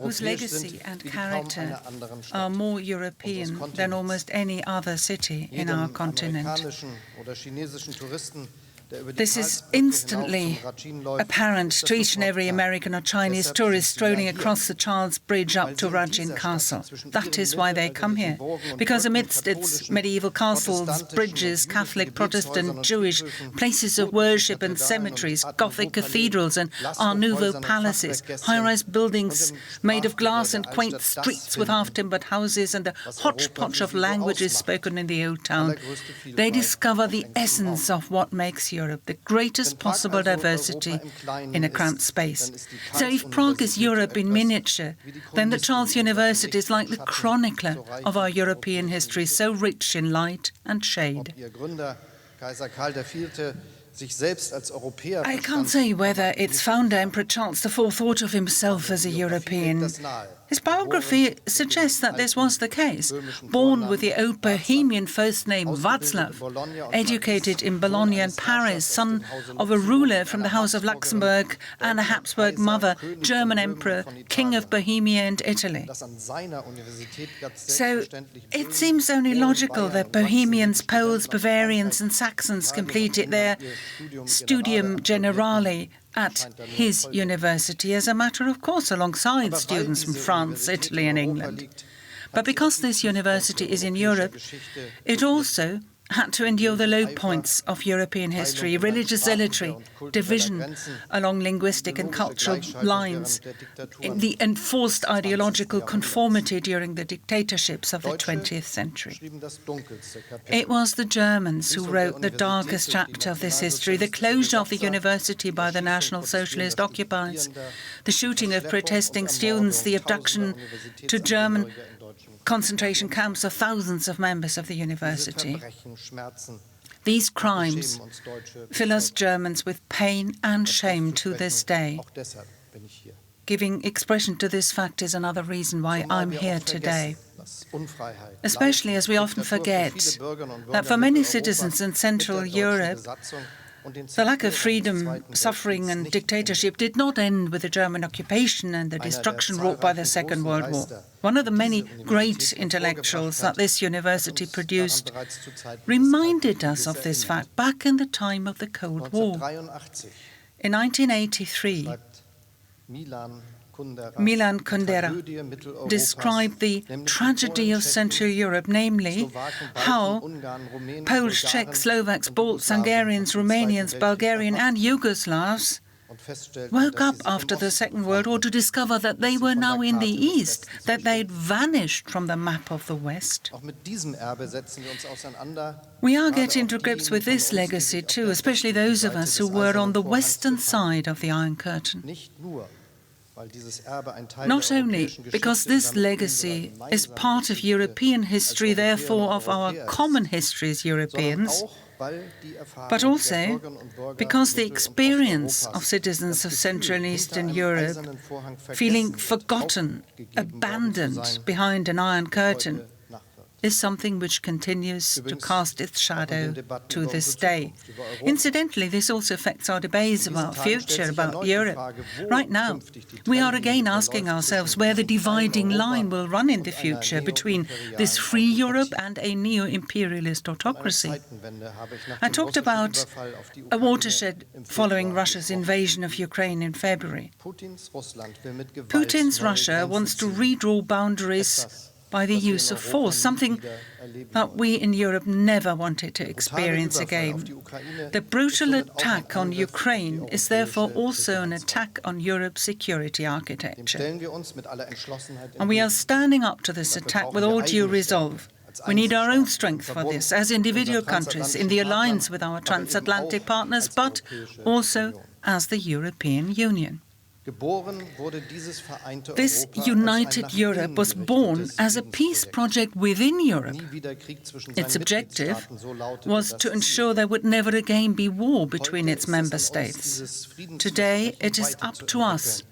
whose legacy and character are more European than almost any other city in our continent. This is instantly apparent to each and every American or Chinese tourist strolling across the Charles Bridge up to Rajin Castle. That is why they come here, because amidst its medieval castles, bridges, Catholic, Protestant, Jewish, places of worship and cemeteries, Gothic cathedrals and Art Nouveau palaces, high-rise buildings made of glass and quaint streets with half-timbered houses and a hodgepodge of languages spoken in the old town, they discover the essence of what makes Europe, the greatest possible diversity in a cramped space. So if Prague is Europe in miniature, then the Charles University is like the chronicler of our European history, so rich in light and shade. I can't say whether its founder, Emperor Charles IV, thought of himself as a European. His biography suggests that this was the case. Born with the old Bohemian first name Václav, educated in Bologna and Paris, son of a ruler from the House of Luxembourg and a Habsburg mother, German emperor, king of Bohemia and Italy. So it seems only logical that Bohemians, Poles, Bavarians and Saxons completed their studium generale at his university, as a matter of course, alongside students from France, Italy and England. But because this university is in Europe, it also had to endure the low points of European history, religious zealotry, division along linguistic and cultural lines, the enforced ideological conformity during the dictatorships of the 20th century. It was the Germans who wrote the darkest chapter of this history, the closure of the university by the National Socialist occupiers, the shooting of protesting students, the abduction to German concentration camps of thousands of members of the university. These crimes fill us Germans with pain and shame to this day. Giving expression to this fact is another reason why I'm here today. Especially as we often forget that for many citizens in Central Europe, the lack of freedom, suffering and dictatorship did not end with the German occupation and the destruction wrought by the Second World War. One of the many great intellectuals that this university produced reminded us of this fact back in the time of the Cold War. In 1983, Milan Kundera described the tragedy of Central Europe, namely how Poles, Czechs, Slovaks, Balts, Hungarians, Romanians, Bulgarian and Yugoslavs woke up after the Second World War to discover that they were now in the East, that they'd vanished from the map of the West. We are getting to grips with this legacy too, especially those of us who were on the western side of the Iron Curtain. Not only because this legacy is part of European history, therefore of our common history as Europeans, but also because the experience of citizens of Central and Eastern Europe feeling forgotten, abandoned behind an Iron Curtain is something which continues to cast its shadow to this day. Incidentally, this also affects our debates about future, about Europe. Right now, we are again asking ourselves where the dividing line will run in the future between this free Europe and a neo-imperialist autocracy. I talked about a watershed following Russia's invasion of Ukraine in February. Putin's Russia wants to redraw boundaries by the use of force, something that we in Europe never wanted to experience again. The brutal attack on Ukraine is therefore also an attack on Europe's security architecture. And we are standing up to this attack with all due resolve. We need our own strength for this, as individual countries in the alliance with our transatlantic partners, but also as the European Union. This united Europe was born as a peace project within Europe. Its objective was to ensure there would never again be war between its member states. Today, it is up to us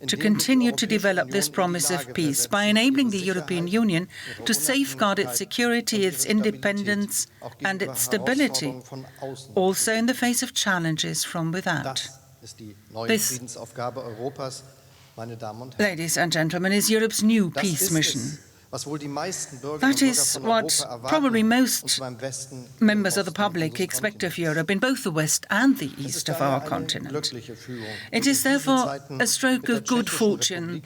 to continue to develop this promise of peace by enabling the European Union to safeguard its security, its independence and its stability, also in the face of challenges from without. This ladies and gentlemen, is Europe's new peace mission. That is what probably most members of the public expect of Europe in both the west and the east of our continent. It is therefore a stroke of good fortune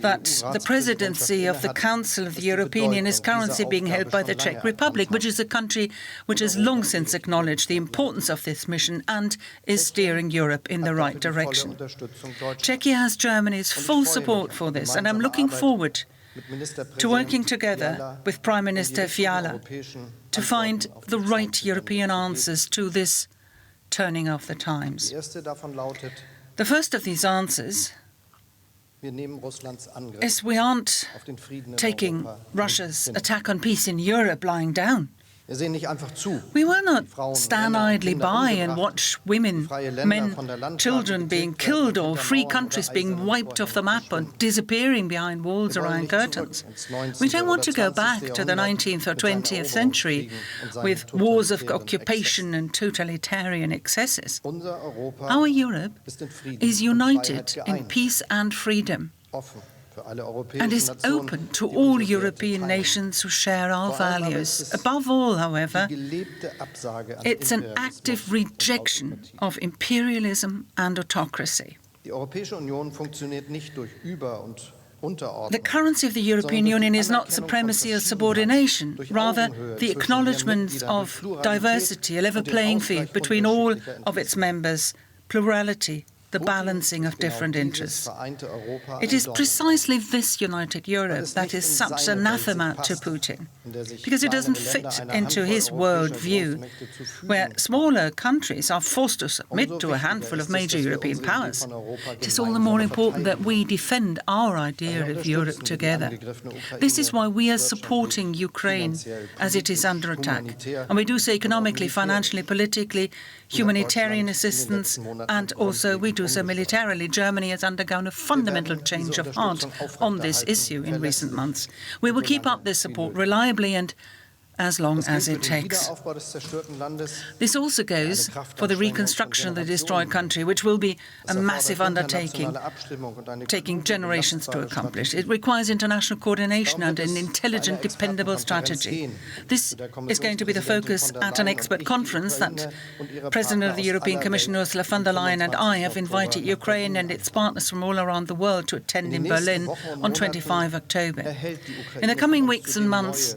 that the presidency of the Council of the European Union is currently being held by the Czech Republic, which is a country which has long since acknowledged the importance of this mission and is steering Europe in the right direction. Czechia has Germany's full support for this, and I'm looking forward to working together with Prime Minister Fiala to find the right European answers to this turning of the times. The first of these answers is we aren't taking Russia's attack on peace in Europe lying down. We will not stand idly by and watch women, men, children being killed or free countries being wiped off the map or disappearing behind walls or iron curtains. We don't want to go back to the 19th or 20th century with wars of occupation and totalitarian excesses. Our Europe is united in peace and freedom, and is open to all European nations who share our values. Above all, however, it's an active rejection of imperialism and autocracy. The currency of the European Union is not supremacy or subordination, rather the acknowledgement of diversity, a level playing field between all of its members, plurality, the balancing of different interests. It is precisely this united Europe that is such anathema to Putin, because it doesn't fit into his worldview, where smaller countries are forced to submit to a handful of major European powers. It is all the more important that we defend our idea of Europe together. This is why we are supporting Ukraine as it is under attack. And we do so economically, financially, politically, humanitarian assistance, and also we do so militarily. Germany has undergone a fundamental change of heart on this issue in recent months. We will keep up this support reliably and as long as it takes. This also goes for the reconstruction of the destroyed country, which will be a massive undertaking, taking generations to accomplish. It requires international coordination and an intelligent, dependable strategy. This is going to be the focus at an expert conference that President of the European Commission, Ursula von der Leyen, and I have invited Ukraine and its partners from all around the world to attend in Berlin on 25 October. In the coming weeks and months,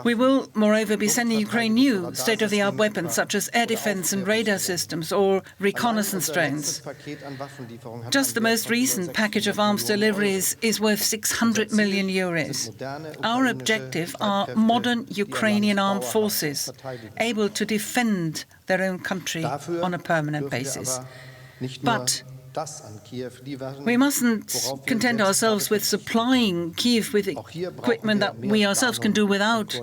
we will moreover be sending Ukraine new state-of-the-art weapons such as air defense and radar systems or reconnaissance drones. Just the most recent package of arms deliveries is worth 600 million euros. Our objective are modern Ukrainian armed forces able to defend their own country on a permanent basis. But we mustn't content ourselves with supplying Kiev with equipment that we ourselves can do without.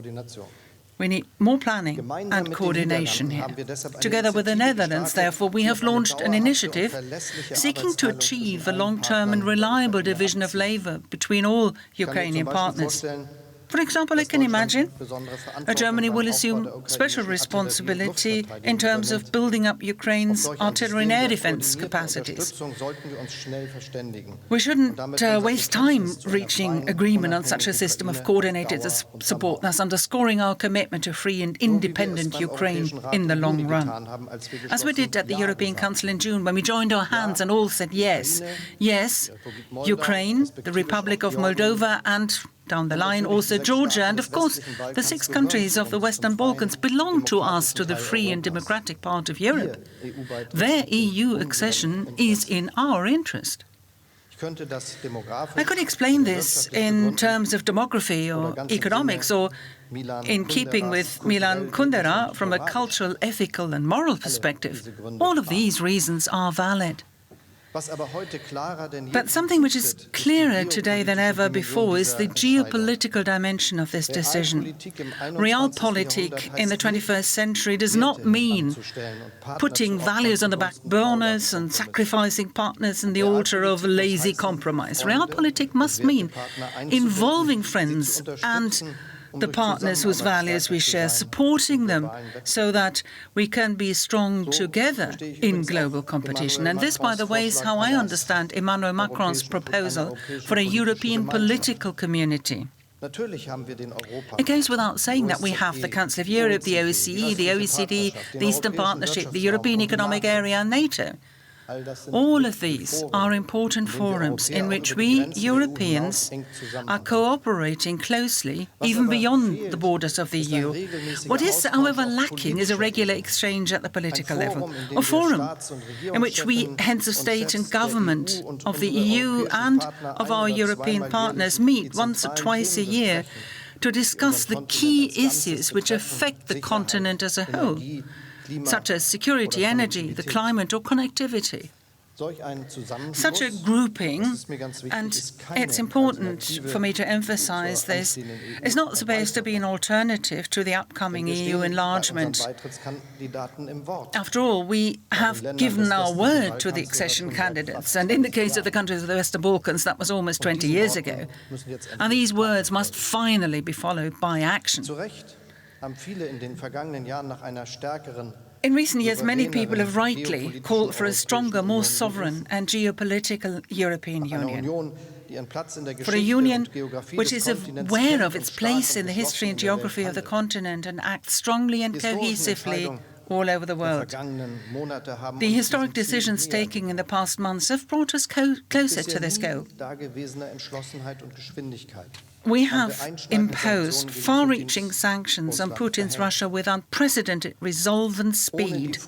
We need more planning and coordination here. Together with the Netherlands, therefore, we have launched an initiative seeking to achieve a long-term and reliable division of labour between all Ukrainian partners. For example, I can imagine Germany will assume special responsibility in terms of building up Ukraine's artillery and air defense capacities. We shouldn't waste time reaching agreement on such a system of coordinated support, thus underscoring our commitment to free and independent Ukraine in the long run. As we did at the European Council in June, when we joined our hands and all said yes. Yes, Ukraine, the Republic of Moldova, and down the line also Georgia, and of course the 6 countries of the Western Balkans belong to us, to the free and democratic part of Europe. Their EU accession is in our interest. I could explain this in terms of demography or economics, or in keeping with Milan Kundera from a cultural, ethical and moral perspective. All of these reasons are valid. But something which is clearer today than ever before is the geopolitical dimension of this decision. Realpolitik in the 21st century does not mean putting values on the back burners and sacrificing partners on the altar of lazy compromise. Realpolitik must mean involving friends and the partners whose values we share, supporting them so that we can be strong together in global competition. And this, by the way, is how I understand Emmanuel Macron's proposal for a European political community. It goes without saying that we have the Council of Europe, the OSCE, the OECD, the Eastern Partnership, the European Economic Area and NATO. All of these are important forums in which we Europeans are cooperating closely, even beyond the borders of the EU. What is, however, lacking is a regular exchange at the political level, a forum in which we, heads of state and government of the EU and of our European partners, meet once or twice a year to discuss the key issues which affect the continent as a whole, such as security, energy, the climate or connectivity. Such a grouping, and it's important for me to emphasize this, is not supposed to be an alternative to the upcoming EU enlargement. After all, we have given our word to the accession candidates, and in the case of the countries of the Western Balkans, that was almost 20 years ago. And these words must finally be followed by action. In recent years, many people have rightly called for a stronger, more sovereign and geopolitical European Union. For a union which is aware of its place in the history and geography of the continent and acts strongly and cohesively all over the world. The historic decisions taken in the past months have brought us closer to this goal. We have imposed far-reaching sanctions on Putin's Russia with unprecedented resolve and speed.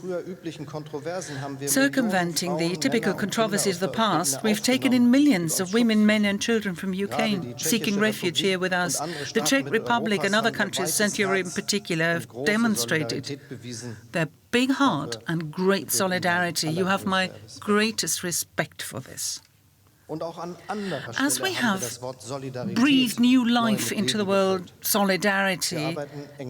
Circumventing the typical controversies of the past, we've taken in millions of women, men and children from Ukraine seeking refuge here with us. The Czech Republic and other countries, Central Europe in particular, have demonstrated their big heart and great solidarity. You have my greatest respect for this. As we have breathed new life into the word solidarity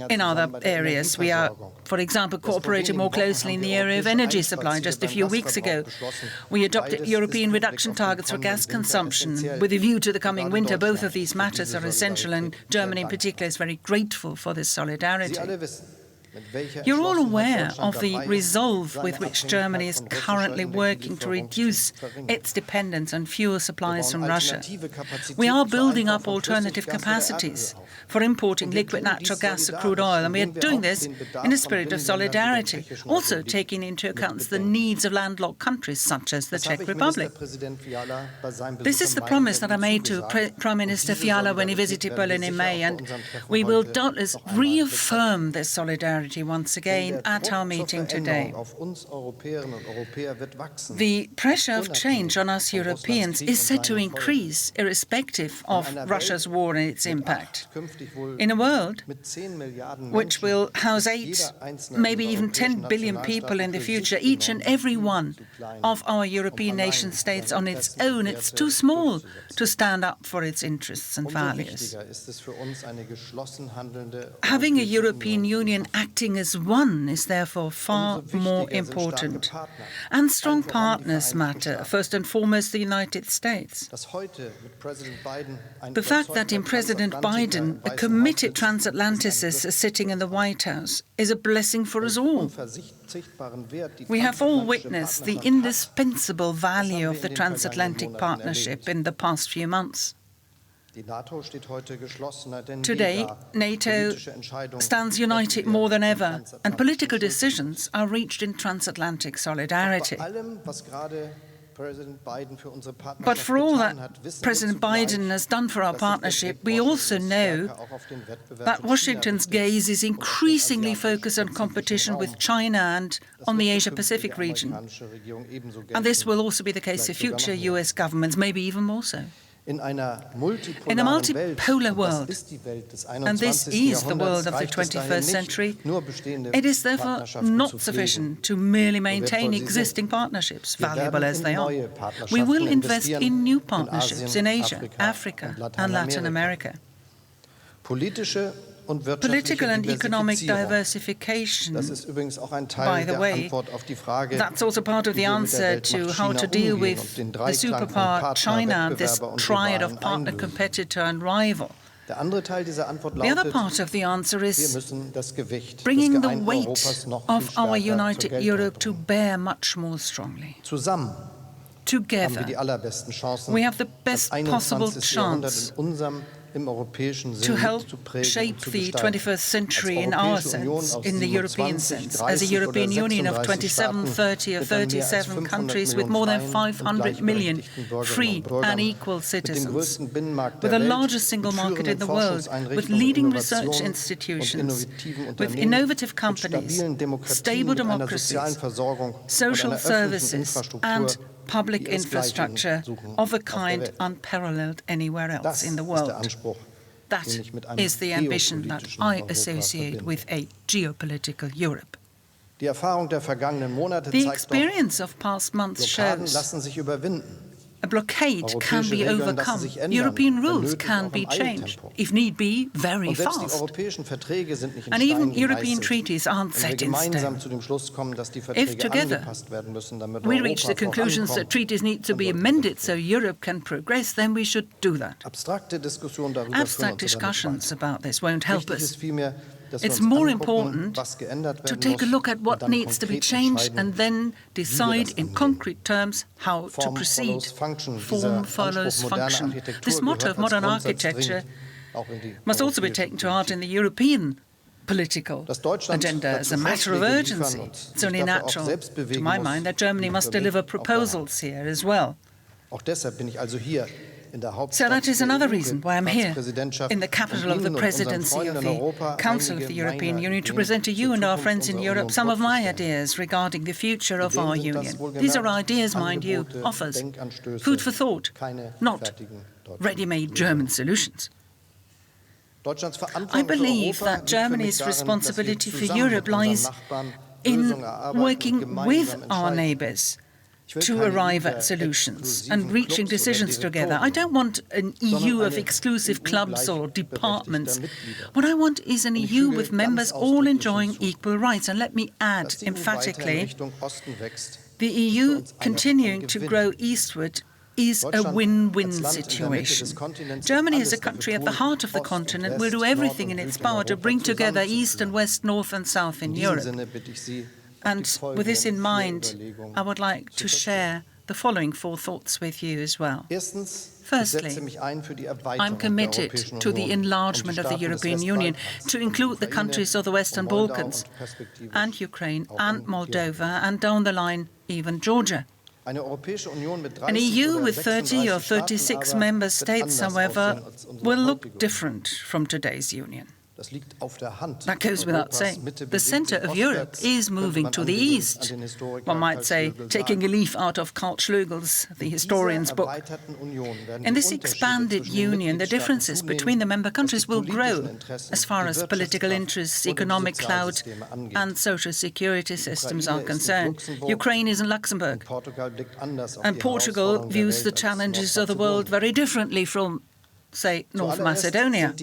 in other areas, we are, for example, cooperating more closely in the area of energy supply. Just a few weeks ago, we adopted European reduction targets for gas consumption with a view to the coming winter. Both of these matters are essential, and Germany in particular is very grateful for this solidarity. You're all aware of the resolve with which Germany is currently working to reduce its dependence on fuel supplies from Russia. We are building up alternative capacities for importing liquid natural gas or crude oil, and we are doing this in a spirit of solidarity, also taking into account the needs of landlocked countries such as the Czech Republic. This is the promise that I made to Prime Minister Fiala when he visited Berlin in May, and we will doubtless reaffirm this solidarity once again at our meeting today. The pressure of change on us Europeans is set to increase, irrespective of Russia's war and its impact. In a world which will house 8, maybe even 10 billion people in the future, each and every one of our European nation-states on its own, it's too small to stand up for its interests and values. Having a European Union acting as one is therefore far more important. And strong partners matter, first and foremost the United States. The fact that in President Biden a committed transatlanticist is sitting in the White House is a blessing for us all. We have all witnessed the indispensable value of the transatlantic partnership in the past few months. Today, NATO stands united more than ever, and political decisions are reached in transatlantic solidarity. But for all that President Biden has done for our partnership, we also know that Washington's gaze is increasingly focused on competition with China and on the Asia-Pacific region. And this will also be the case for future US governments, maybe even more so. In a multipolar world, and this is the world of the 21st century, it is therefore not sufficient to merely maintain existing partnerships, valuable as they are. We will invest in new partnerships in Asia, Africa and Latin America. Political and economic diversification, by the way, that's also part of the answer to how to deal with the superpower China, this triad of partner, competitor and rival. The other part of the answer is bringing the weight of our united Europe to bear much more strongly. Together, we have the best possible chance to help shape the 21st century in our sense, in the European sense, as a European Union of 27, 30 or 37 countries with more than 500 million free and equal citizens, with the largest single market in the world, with leading research institutions, with innovative companies, stable democracies, social services, and public infrastructure of a kind unparalleled anywhere else in the world. That is the ambition that I associate with a geopolitical Europe. The experience of past months shows a blockade can be overcome. European rules can be changed, if need be, very fast. And even European treaties aren't set in stone. If together we reach the conclusions that treaties need to be amended so Europe can progress, then we should do that. Abstract discussions about this won't help us. It's more important to take a look at what needs to be changed and then decide in concrete terms how to proceed. Form follows function. This motto of modern architecture must also be taken to heart in the European political agenda as a matter of urgency. It's only natural, to my mind, that Germany must deliver proposals here as well. So that is another reason why I'm here, in the capital of the presidency of the Council of the European Union, to present to you and our friends in Europe some of my ideas regarding the future of our union. These are ideas, mind you, offers, food for thought, not ready-made German solutions. I believe that Germany's responsibility for Europe lies in working with our neighbours to arrive at solutions and reaching decisions together. I don't want an EU of exclusive clubs or departments. What I want is an EU with members all enjoying equal rights. And let me add emphatically, the EU continuing to grow eastward is a win-win situation. Germany is a country at the heart of the continent, will do everything in its power to bring together East and West, North and South in Europe. And with this in mind, I would like to share the following 4 thoughts with you as well. Firstly, I'm committed to the enlargement of the European Union to include the countries of the Western Balkans and Ukraine and Moldova and down the line even Georgia. An EU with 30 or 36 member states, however, will look different from today's union. That goes without saying. The centre of Europe is moving to the east. One might say, taking a leaf out of Karl Schloegel's The Historian's book. In this expanded union, the differences between the member countries will grow as far as political interests, economic clout and social security systems are concerned. Ukraine is in Luxembourg, and Portugal views the challenges of the world very differently from, say, North Macedonia.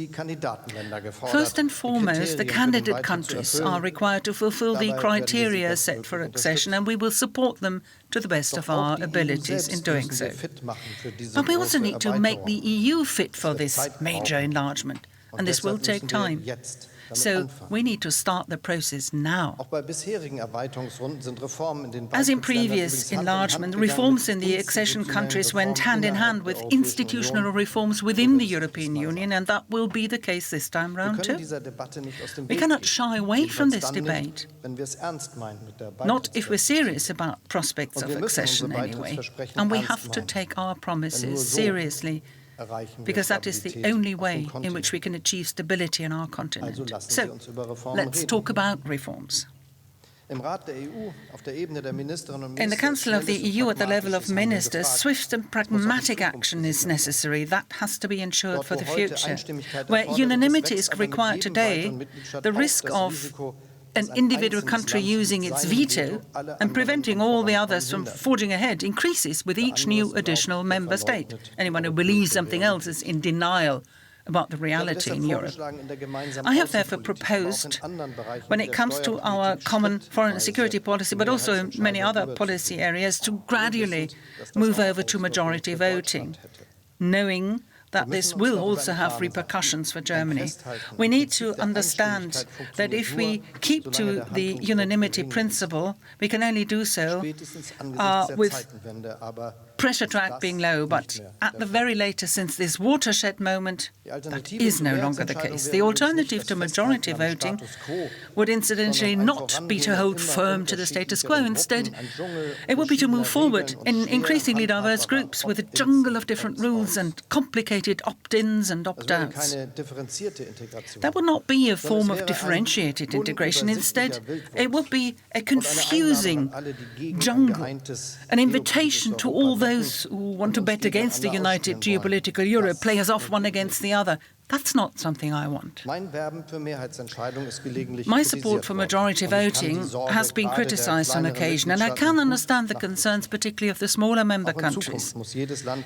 First and foremost, the candidate countries are required to fulfill the criteria set for accession, and we will support them to the best of our abilities in doing so. But we also need to make the EU fit for this major enlargement, and this will take time. So we need to start the process now. As in previous enlargement, reforms in the accession countries went hand in hand with institutional reforms within the European Union, and that will be the case this time round too. We cannot shy away from this debate, not if we're serious about prospects of accession anyway, and we have to take our promises seriously, because that is the only way in which we can achieve stability in our continent. So, let's talk about reforms. In the Council of the EU at the level of ministers, swift and pragmatic action is necessary. That has to be ensured for the future. Where unanimity is required today, the risk of an individual country using its veto and preventing all the others from forging ahead increases with each new additional member state. Anyone who believes something else is in denial about the reality in Europe. I have therefore proposed, when it comes to our common foreign and security policy, but also in many other policy areas, to gradually move over to majority voting, knowing that this will also have repercussions for Germany. We need to understand that if we keep to the unanimity principle, we can only do so with pressure to act being low, but at the very latest, since this watershed moment, that is no longer the case. The alternative to majority voting would incidentally not be to hold firm to the status quo. Instead, it would be to move forward in increasingly diverse groups with a jungle of different rules and complicated opt-ins and opt-outs. That would not be a form of differentiated integration. Instead, it would be a confusing jungle, an invitation to all those who want to bet against a united geopolitical Europe, play us off one against the other. That's not something I want. My support for majority voting has been criticised on occasion, and I can understand the concerns, particularly of the smaller member countries.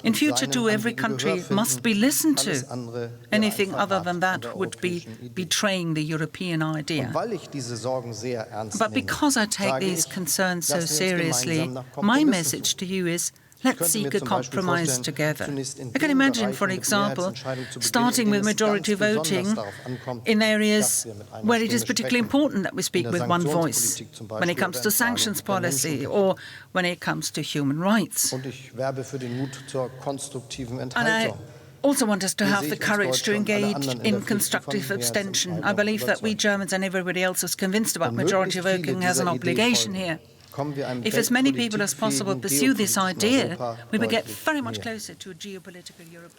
In future, too, every country must be listened to. Anything other than that would be betraying the European idea. But because I take these concerns so seriously, my message to you is, let's seek a compromise together. I can imagine, for example, starting with majority voting in areas where it is particularly important that we speak with one voice, when it comes to sanctions policy or when it comes to human rights. And I also want us to have the courage to engage in constructive abstention. I believe that we Germans and everybody else who's convinced about majority voting has an obligation here. If as many people as possible pursue this idea, we will get very much closer to a geopolitical Europe.